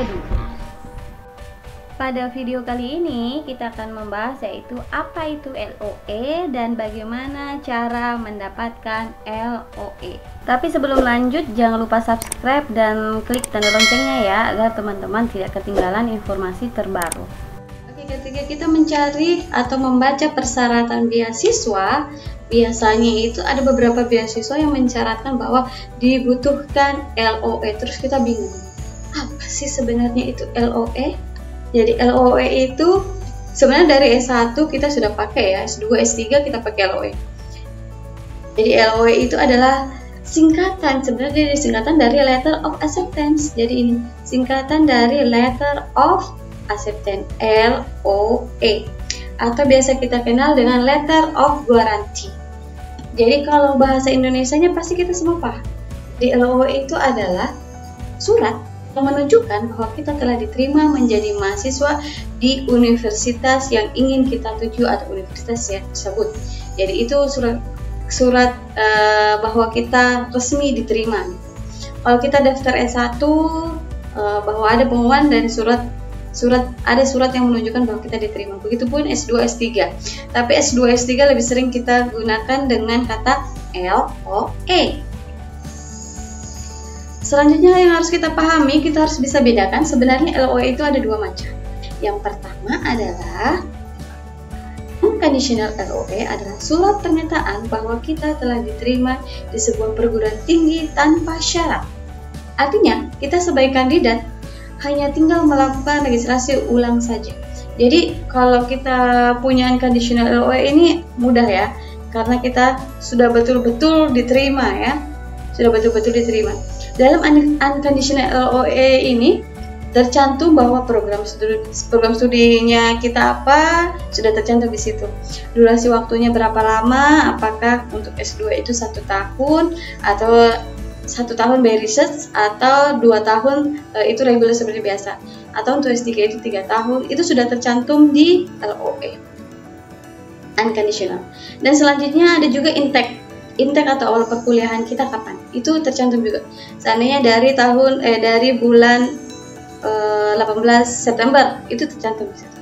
Edu. Pada video kali ini kita akan membahas yaitu apa itu LOE dan bagaimana cara mendapatkan LOE. Tapi sebelum lanjut jangan lupa subscribe dan klik tanda loncengnya ya, agar teman-teman tidak ketinggalan informasi terbaru. Oke, ketika kita mencari atau membaca persyaratan beasiswa, biasanya itu ada beberapa beasiswa yang mensyaratkan bahwa dibutuhkan LOE. Terus kita bingung, apa sih sebenarnya itu LOE? Jadi LOE itu sebenarnya dari S1 kita sudah pakai ya, S2, S3 kita pakai LOE. Jadi LOE itu adalah singkatan, sebenarnya dari singkatan dari Letter of Acceptance. Jadi ini singkatan dari Letter of Acceptance, LOE, atau biasa kita kenal dengan Letter of Guarantee. Jadi kalau bahasa Indonesianya pasti kita semua paham. Di LOE itu adalah surat yang menunjukkan bahwa kita telah diterima menjadi mahasiswa di universitas yang ingin kita tuju atau universitas yang tersebut. Jadi itu surat bahwa kita resmi diterima. Kalau kita daftar S1 bahwa ada pengumuman dan ada surat yang menunjukkan bahwa kita diterima. Begitupun S2, S3. Tapi S2, S3 lebih sering kita gunakan dengan kata LOE. Selanjutnya yang harus kita pahami, kita harus bisa bedakan sebenarnya LOE itu ada dua macam. Yang pertama adalah unconditional LOE, adalah surat pernyataan bahwa kita telah diterima di sebuah perguruan tinggi tanpa syarat. Artinya, kita sebagai kandidat hanya tinggal melakukan registrasi ulang saja. Jadi, kalau kita punya unconditional LOE ini mudah ya, karena kita sudah betul-betul diterima ya. Sudah betul-betul diterima. Dalam unconditional LOE ini tercantum bahwa program studinya kita apa, sudah tercantum di situ. Durasi waktunya berapa lama, apakah untuk S2 itu 1 tahun atau 1 tahun by research, atau 2 tahun itu regular seperti biasa, atau untuk S3 itu 3 tahun, itu sudah tercantum di LOE unconditional. Dan selanjutnya ada juga intake atau awal perkuliahan kita kapan, itu tercantum juga. Seandainya dari bulan 18 September itu tercantum di situ.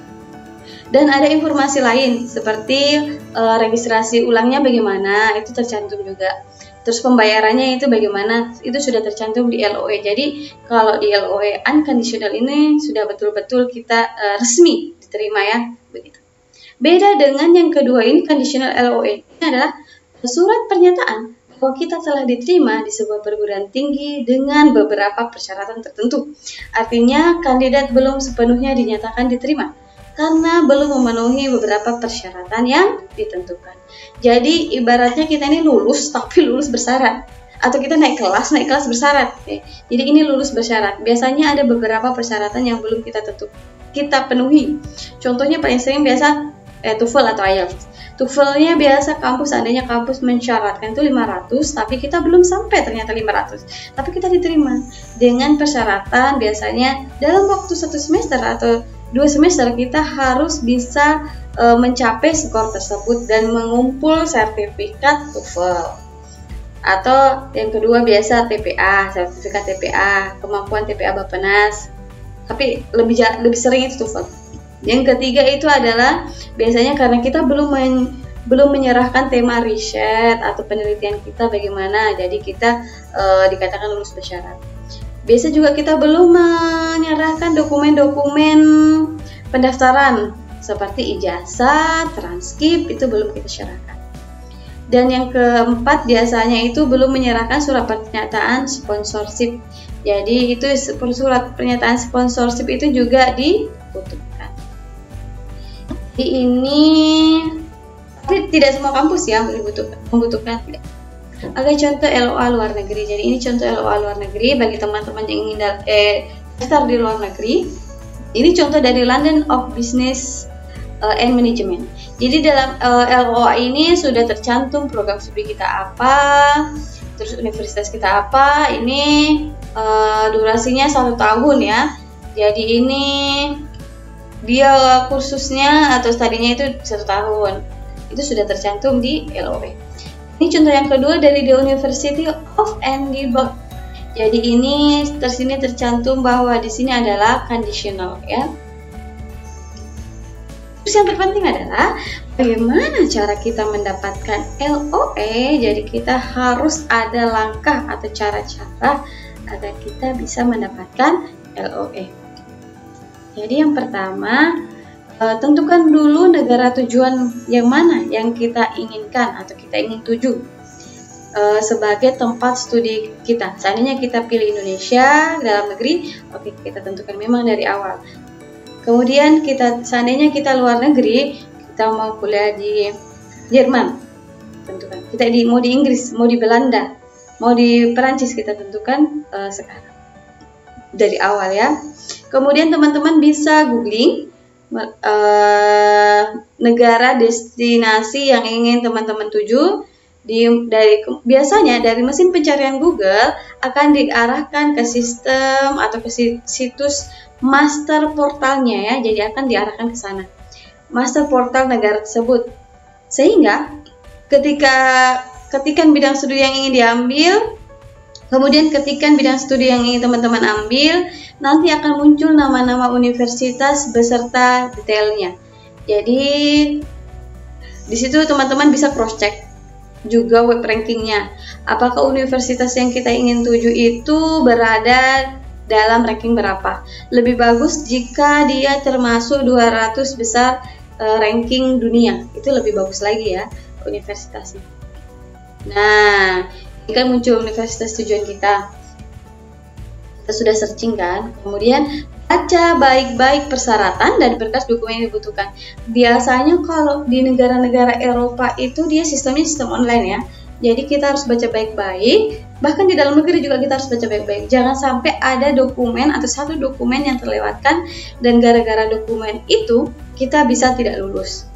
Dan ada informasi lain seperti registrasi ulangnya bagaimana, itu tercantum juga. Terus pembayarannya itu bagaimana, itu sudah tercantum di LOE. Jadi kalau di LOE unconditional ini sudah betul-betul kita resmi diterima ya, begitu. Beda dengan yang kedua ini, conditional LOE. Ini adalah surat pernyataan bahwa kita telah diterima di sebuah perguruan tinggi dengan beberapa persyaratan tertentu. Artinya kandidat belum sepenuhnya dinyatakan diterima karena belum memenuhi beberapa persyaratan yang ditentukan. Jadi ibaratnya kita ini lulus tapi lulus bersyarat, atau kita naik kelas bersyarat. Jadi ini lulus bersyarat. Biasanya ada beberapa persyaratan yang belum kita penuhi. Contohnya paling sering biasa TOEFL atau IELTS. TOEFL-nya biasa seandainya kampus mensyaratkan itu 500, tapi kita belum sampai ternyata 500. Tapi kita diterima dengan persyaratan biasanya dalam waktu 1 semester atau 2 semester kita harus bisa mencapai skor tersebut dan mengumpul sertifikat TOEFL. Atau yang kedua biasa TPA, sertifikat TPA, kemampuan TPA Bappenas. Tapi lebih sering itu TOEFL. Yang ketiga itu adalah biasanya karena kita belum menyerahkan tema riset atau penelitian kita bagaimana, jadi kita dikatakan lulus bersyarat. Biasa juga kita belum menyerahkan dokumen-dokumen pendaftaran seperti ijazah, transkrip, itu belum kita serahkan. Dan yang keempat biasanya itu belum menyerahkan surat pernyataan sponsorship. Jadi itu surat pernyataan sponsorship itu juga dibutuhkan. Ini tapi tidak semua kampus ya membutuhkan. Ada contoh LOA luar negeri. Jadi ini contoh LOA luar negeri bagi teman-teman yang ingin daftar di luar negeri. Ini contoh dari London of Business and Management. Jadi dalam LOA ini sudah tercantum program studi kita apa, terus universitas kita apa. Ini durasinya 1 tahun ya. Jadi ini dia kursusnya atau studinya itu 1 tahun. Itu sudah tercantum di LOE. Ini contoh yang kedua dari The University of Edinburgh. Jadi ini sini tercantum bahwa di sini adalah conditional ya. Terus yang terpenting adalah bagaimana cara kita mendapatkan LOE. Jadi kita harus ada langkah atau cara-cara agar kita bisa mendapatkan LOE. Jadi yang pertama, tentukan dulu negara tujuan yang mana yang kita inginkan atau kita ingin tuju sebagai tempat studi kita. Seandainya kita pilih Indonesia, dalam negeri, oke, kita tentukan memang dari awal. Kemudian seandainya kita luar negeri, kita mau kuliah di Jerman, tentukan. Kita mau di Inggris, mau di Belanda, mau di Perancis, kita tentukan sekarang dari awal ya. Kemudian teman-teman bisa googling negara destinasi yang ingin teman-teman tuju. Biasanya dari mesin pencarian Google akan diarahkan ke sistem atau ke situs master portalnya ya. Jadi akan diarahkan ke sana, master portal negara tersebut. Sehingga ketikan bidang studi yang ingin diambil, kemudian ketikan bidang studi yang ingin teman-teman ambil, nanti akan muncul nama-nama universitas beserta detailnya. Jadi di situ teman-teman bisa cross check juga web rankingnya. Apakah universitas yang kita ingin tuju itu berada dalam ranking berapa? Lebih bagus jika dia termasuk 200 besar ranking dunia. Itu lebih bagus lagi ya universitasnya. Nah, ini kan muncul universitas tujuan kita. Kita sudah searching kan? Kemudian baca baik-baik persyaratan dan berkas dokumen yang dibutuhkan. Biasanya kalau di negara-negara Eropa itu dia sistemnya sistem online ya. Jadi kita harus baca baik-baik. Bahkan di dalam negeri juga kita harus baca baik-baik. Jangan sampai ada dokumen atau satu dokumen yang terlewatkan dan gara-gara dokumen itu kita bisa tidak lulus.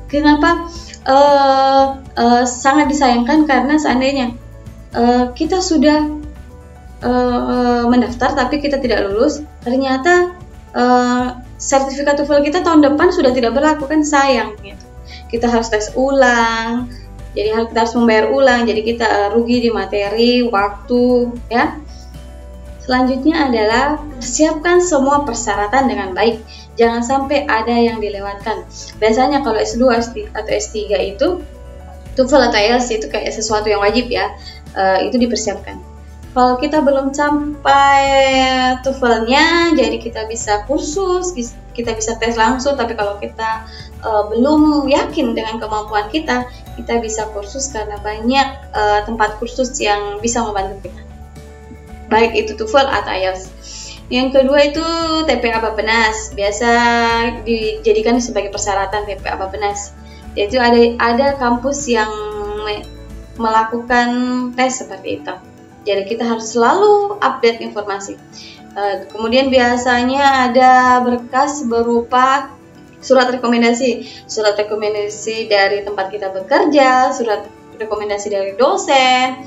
Kenapa? Sangat disayangkan karena seandainya kita sudah mendaftar tapi kita tidak lulus, ternyata sertifikat TOEFL kita tahun depan sudah tidak berlaku, kan sayang gitu. Kita harus tes ulang, jadi kita harus membayar ulang, jadi kita rugi di materi, waktu ya. Selanjutnya adalah persiapkan semua persyaratan dengan baik, jangan sampai ada yang dilewatkan. Biasanya kalau S2 atau S3 itu TOEFL atau IELTS itu kayak sesuatu yang wajib ya, itu dipersiapkan. Kalau kita belum sampai TOEFL-nya, jadi kita bisa kursus, kita bisa tes langsung. Tapi kalau kita belum yakin dengan kemampuan kita bisa kursus karena banyak tempat kursus yang bisa membantu kita, baik itu TOEFL atau IELTS. Yang kedua itu TPA Bappenas, biasa dijadikan sebagai persyaratan TPA Bappenas. Yaitu ada kampus yang melakukan tes seperti itu. Jadi kita harus selalu update informasi. Kemudian biasanya ada berkas berupa surat rekomendasi dari tempat kita bekerja, surat rekomendasi dari dosen.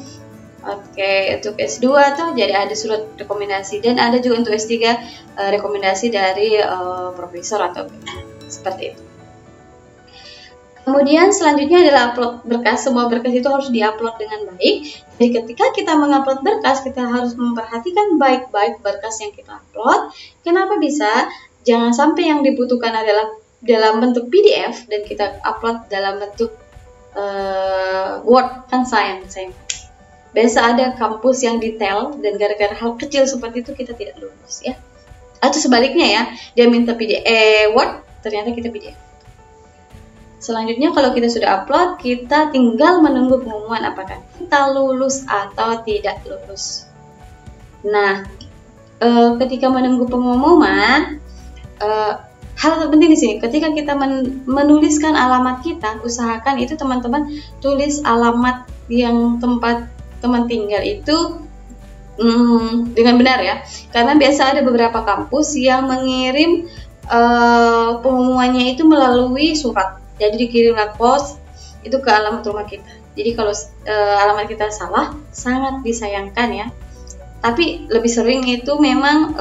Oke, untuk S2 tuh jadi ada surat rekomendasi, dan ada juga untuk S3 rekomendasi dari profesor atau seperti itu. Kemudian selanjutnya adalah upload berkas. Semua berkas itu harus diupload dengan baik. Jadi ketika kita mengupload berkas, kita harus memperhatikan baik-baik berkas yang kita upload. Kenapa bisa? Jangan sampai yang dibutuhkan adalah dalam bentuk PDF dan kita upload dalam bentuk Word, kan sayang. Biasa ada kampus yang detail dan gara-gara hal kecil seperti itu kita tidak lulus ya. Atau sebaliknya ya, dia minta PDF Word, ternyata kita PDF. Selanjutnya kalau kita sudah upload, kita tinggal menunggu pengumuman apakah kita lulus atau tidak lulus. Nah, ketika menunggu pengumuman, hal terpenting di sini, ketika kita menuliskan alamat kita, usahakan itu teman-teman tulis alamat yang tempat teman tinggal itu dengan benar ya. Karena biasa ada beberapa kampus yang mengirim pengumumannya itu melalui surat. Jadi dikirimlah pos itu ke alamat rumah kita. Jadi kalau alamat kita salah, sangat disayangkan ya. Tapi lebih sering itu memang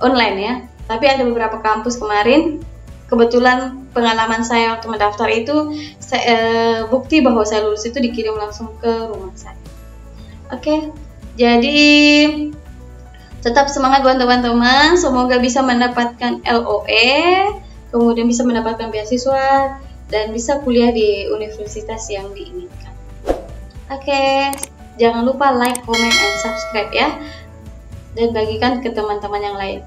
online ya. Tapi ada beberapa kampus kemarin, kebetulan pengalaman saya waktu mendaftar itu, bukti bahwa saya lulus itu dikirim langsung ke rumah saya. Oke, Jadi tetap semangat buat teman-teman, semoga bisa mendapatkan LOE, kemudian bisa mendapatkan beasiswa dan bisa kuliah di universitas yang diinginkan. Oke, jangan lupa like, comment, and subscribe ya, dan bagikan ke teman-teman yang lain.